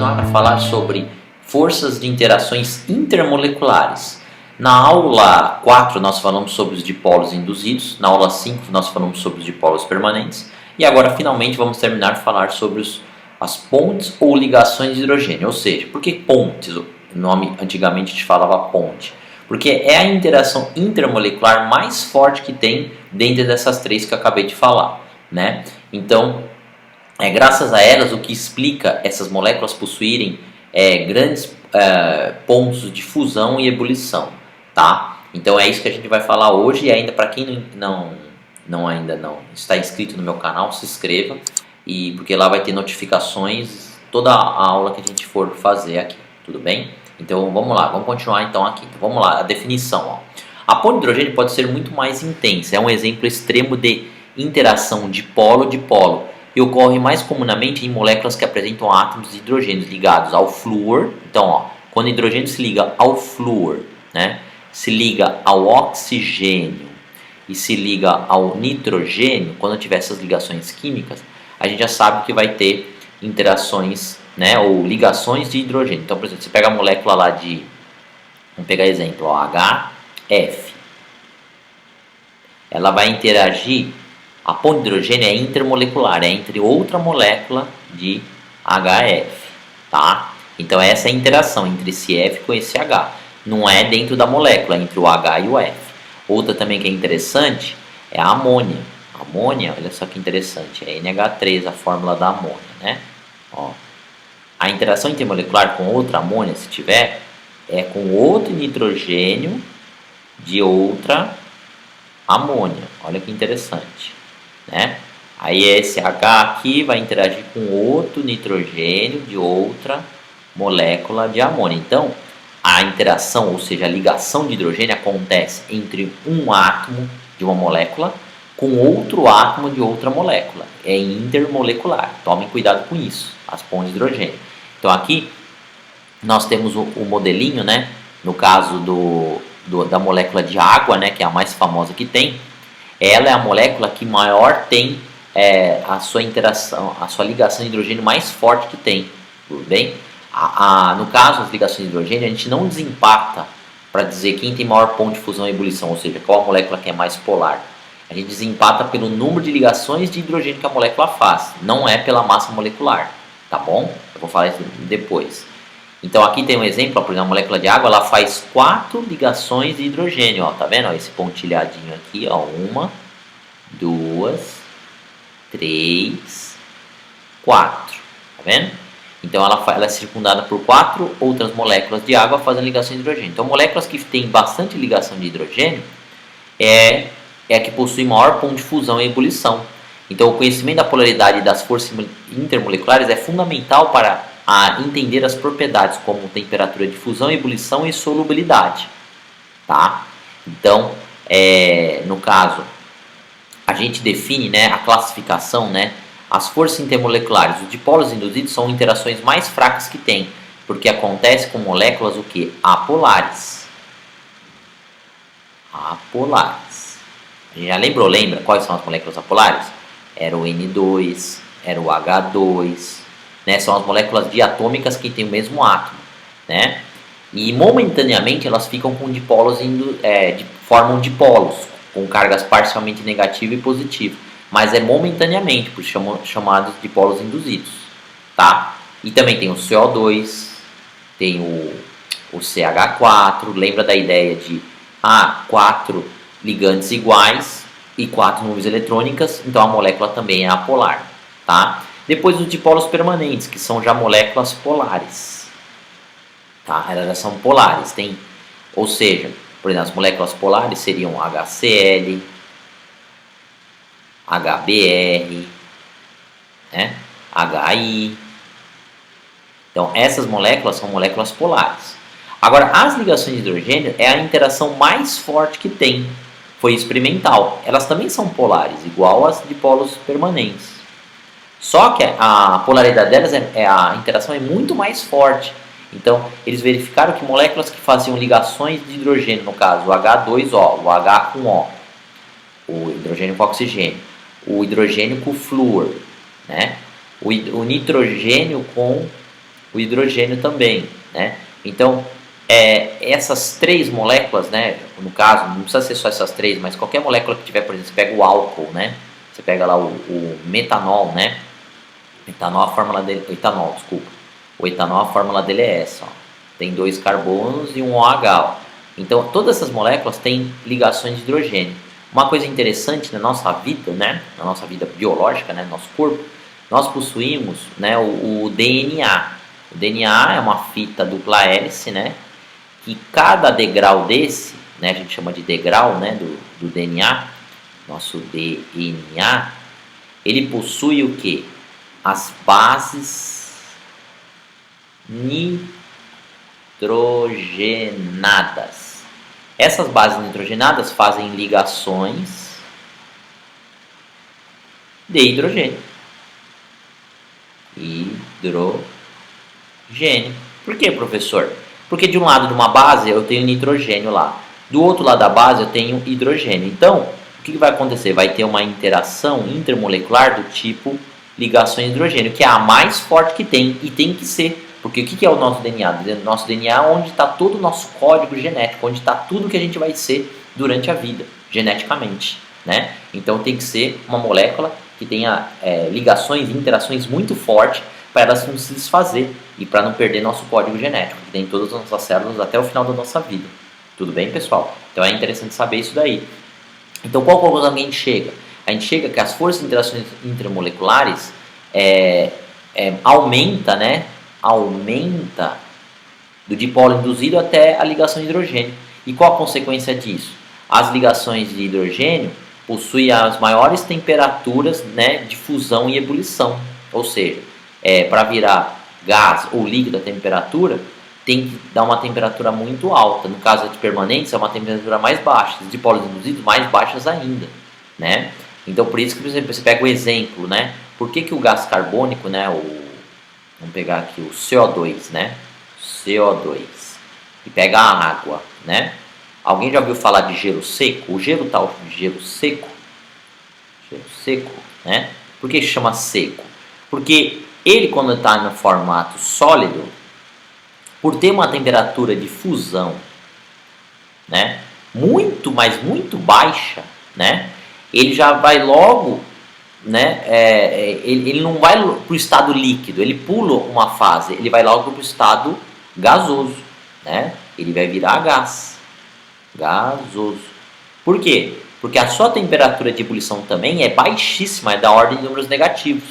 continuar a falar sobre forças de interações intermoleculares. Na aula 4 nós falamos sobre os dipolos induzidos, na aula 5 nós falamos sobre os dipolos permanentes e agora finalmente vamos terminar de falar sobre as pontes ou ligações de hidrogênio. Ou seja, por que pontes? O nome antigamente a gente falava ponte. Porque é a interação intermolecular mais forte que tem dentro dessas três que eu acabei de falar, né? Então, graças a elas, o que explica essas moléculas possuírem grandes pontos de fusão e ebulição, tá? Então é isso que a gente vai falar hoje, e ainda para quem ainda não está inscrito no meu canal, se inscreva, porque lá vai ter notificações toda a aula que a gente for fazer aqui, tudo bem? Então vamos lá, vamos continuar então aqui. Então, vamos lá, a definição. Ó. A ponte de hidrogênio pode ser muito mais intensa, é um exemplo extremo de interação dipolo-dipolo e ocorre mais comumente em moléculas que apresentam átomos de hidrogênio ligados ao flúor. Então, ó, quando o hidrogênio se liga ao flúor, né, se liga ao oxigênio e se liga ao nitrogênio, quando tiver essas ligações químicas, a gente já sabe que vai ter interações, né, ou ligações de hidrogênio. Então, por exemplo, você pega a molécula lá vamos pegar exemplo, ó, HF. Ela vai interagir, a ponte de hidrogênio é intermolecular, é entre outra molécula de HF, tá? Então, essa é a interação entre esse F com esse H. Não é dentro da molécula, é entre o H e o F. Outra também que é interessante é a amônia. A amônia, olha só que interessante, é NH3, a fórmula da amônia, né? Ó. A interação intermolecular com outra amônia, se tiver, é com outro nitrogênio de outra amônia. Olha que interessante, né? Aí esse H aqui vai interagir com outro nitrogênio de outra molécula de amônia. Então, a interação, ou seja, a ligação de hidrogênio acontece entre um átomo de uma molécula com outro átomo de outra molécula. É intermolecular. Tomem cuidado com isso, as pontes de hidrogênio. Então aqui nós temos o modelinho, né? No caso da molécula de água, né? Que é a mais famosa que tem. Ela é a molécula que maior tem a sua interação, a sua ligação de hidrogênio mais forte que tem. Tudo bem? No caso das ligações de hidrogênio, a gente não desempata para dizer quem tem maior ponto de fusão e ebulição, ou seja, qual a molécula que é mais polar. A gente desempata pelo número de ligações de hidrogênio que a molécula faz, não é pela massa molecular, tá bom? Eu vou falar isso depois. Então aqui tem um exemplo, ó, por exemplo, a molécula de água, ela faz 4 ligações de hidrogênio, ó, tá vendo? Ó, esse pontilhadinho aqui, ó, 1, 2, 3, 4, tá vendo? Então ela é circundada por 4 outras moléculas de água fazendo ligação de hidrogênio. Então moléculas que têm bastante ligação de hidrogênio é a que possui maior ponto de fusão e ebulição. Então, o conhecimento da polaridade das forças intermoleculares é fundamental para entender as propriedades como temperatura de fusão, ebulição e solubilidade. Tá? Então, no caso, a gente define, né, a classificação, né, as forças intermoleculares. Os dipolos induzidos são interações mais fracas que tem, porque acontece com moléculas o quê? Apolares. Apolares. A gente já lembra quais são as moléculas apolares? Era o N2, era o H2, né? São as moléculas diatômicas que têm o mesmo átomo, né? E momentaneamente elas ficam com dipolos formam dipolos com cargas parcialmente negativa e positiva, mas é momentaneamente, por chamados dipolos induzidos, tá? E também tem o CO2, tem o CH4, lembra da ideia de 4 ligantes iguais e 4 nuvens eletrônicas, então a molécula também é apolar, tá? Depois os dipolos permanentes, que são já moléculas polares, tá? Elas já são polares, ou seja, por exemplo, as moléculas polares seriam HCl, HBr, né? HI. Então essas moléculas são moléculas polares. Agora, as ligações de hidrogênio é a interação mais forte que tem. Foi experimental. Elas também são polares, igual as dipolos permanentes. Só que a polaridade delas, a interação é muito mais forte. Então, eles verificaram que moléculas que faziam ligações de hidrogênio, no caso, o H2O, o H com O, o hidrogênio com oxigênio, o hidrogênio com flúor, né? O nitrogênio com o hidrogênio também, né? Então, essas três moléculas, né? No caso, não precisa ser só essas três, mas qualquer molécula que tiver, por exemplo, você pega o álcool, né? Você pega lá o metanol, né? Etanol, a fórmula dele, etanol, desculpa. O etanol, a fórmula dele é essa, ó. Tem 2 carbonos e um OH, ó. Então, todas essas moléculas têm ligações de hidrogênio. Uma coisa interessante na nossa vida, né? Na nossa vida biológica, né? Nosso corpo, nós possuímos, né? O DNA. O DNA é uma fita dupla hélice, né? Que cada degrau desse, né? A gente chama de degrau, né? Do DNA, nosso DNA, ele possui o que? As bases nitrogenadas. Essas bases nitrogenadas fazem ligações de hidrogênio. Hidrogênio. Por que, professor? Porque de um lado de uma base eu tenho nitrogênio lá. Do outro lado da base eu tenho hidrogênio. Então, o que vai acontecer? Vai ter uma interação intermolecular do tipo ligações de hidrogênio, que é a mais forte que tem, e tem que ser. Porque o que é o nosso DNA? O nosso DNA é onde está todo o nosso código genético, onde está tudo que a gente vai ser durante a vida, geneticamente, né? Então tem que ser uma molécula que tenha ligações e interações muito fortes para elas não se desfazer e para não perder nosso código genético, que tem em todas as nossas células até o final da nossa vida. Tudo bem, pessoal? Então é interessante saber isso daí. Então qual conclusão a gente chega? A gente chega que as forças de interações intermoleculares aumenta, né? Aumenta do dipolo induzido até a ligação de hidrogênio. E qual a consequência disso? As ligações de hidrogênio possuem as maiores temperaturas, né, de fusão e ebulição. Ou seja, para virar gás ou líquido a temperatura, tem que dar uma temperatura muito alta. No caso de permanentes, é uma temperatura mais baixa. Os dipolos induzidos, mais baixas ainda, né? Então, por isso que, por exemplo, você pega o exemplo, né? Por que o gás carbônico, né, vamos pegar aqui o CO2, né? CO2. E pega a água, né? Alguém já ouviu falar de gelo seco? O gelo tal de gelo seco. Gelo seco, né? Por que chama seco? Porque ele, quando está no formato sólido, por ter uma temperatura de fusão, né? Muito, mas muito baixa, né? Ele já vai logo, né? Ele não vai para o estado líquido, ele pula uma fase, ele vai logo para o estado gasoso, né? Ele vai virar gás, gasoso. Por quê? Porque a sua temperatura de ebulição também é baixíssima, é da ordem de números negativos.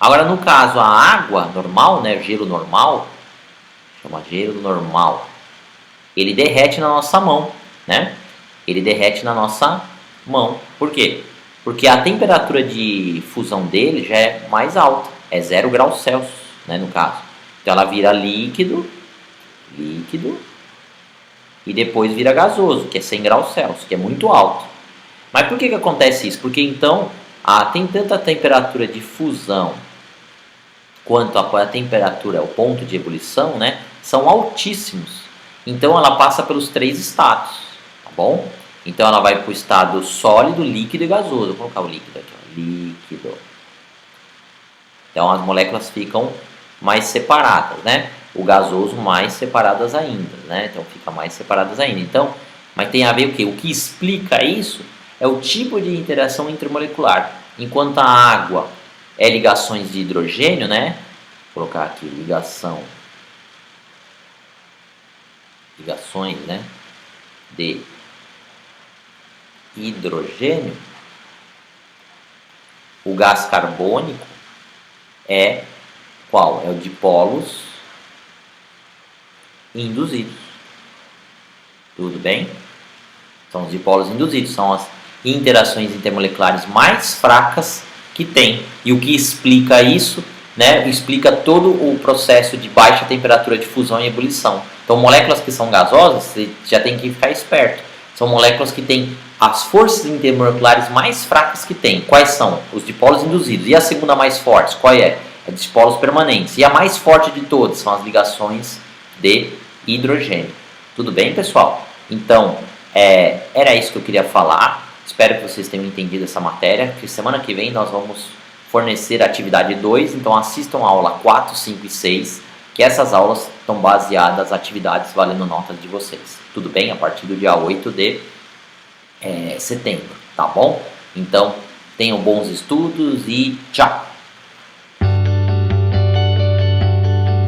Agora, no caso, a água normal, né? Gelo normal, chama gelo normal, ele derrete na nossa mão, né? Ele derrete na nossa mão. Por quê? Porque a temperatura de fusão dele já é mais alta, é 0 graus Celsius, né, no caso. Então ela vira líquido, e depois vira gasoso, que é 100 graus Celsius, que é muito alto. Mas por que acontece isso? Porque então tem tanta temperatura de fusão quanto a temperatura, o ponto de ebulição, né, são altíssimos. Então ela passa pelos 3 estados, tá bom? Então ela vai para o estado sólido, líquido e gasoso. Vou colocar o líquido aqui, ó. Líquido. Então as moléculas ficam mais separadas, né? O gasoso mais separadas ainda, né? Então fica mais separadas ainda. Então, mas tem a ver o quê? O que explica isso é o tipo de interação intermolecular. Enquanto a água é ligações de hidrogênio, né? Vou colocar aqui ligações, né? De hidrogênio. O gás carbônico é qual? É o dipolos induzidos. Tudo bem? São os dipolos induzidos, são as interações intermoleculares mais fracas que tem. E o que explica isso, né? Explica todo o processo de baixa temperatura de fusão e ebulição. Então, moléculas que são gasosas, você já tem que ficar esperto. São moléculas que têm as forças intermoleculares mais fracas que tem. Quais são? Os dipolos induzidos. E a segunda mais forte, qual é? É dipolos permanentes. E a mais forte de todas são as ligações de hidrogênio. Tudo bem, pessoal? Então, era isso que eu queria falar. Espero que vocês tenham entendido essa matéria, que semana que vem nós vamos fornecer a atividade 2. Então, assistam a aula 4, 5 e 6, que que essas aulas estão baseadas nas atividades valendo notas de vocês. Tudo bem? A partir do dia 8 de setembro, tá bom? Então, tenham bons estudos e tchau!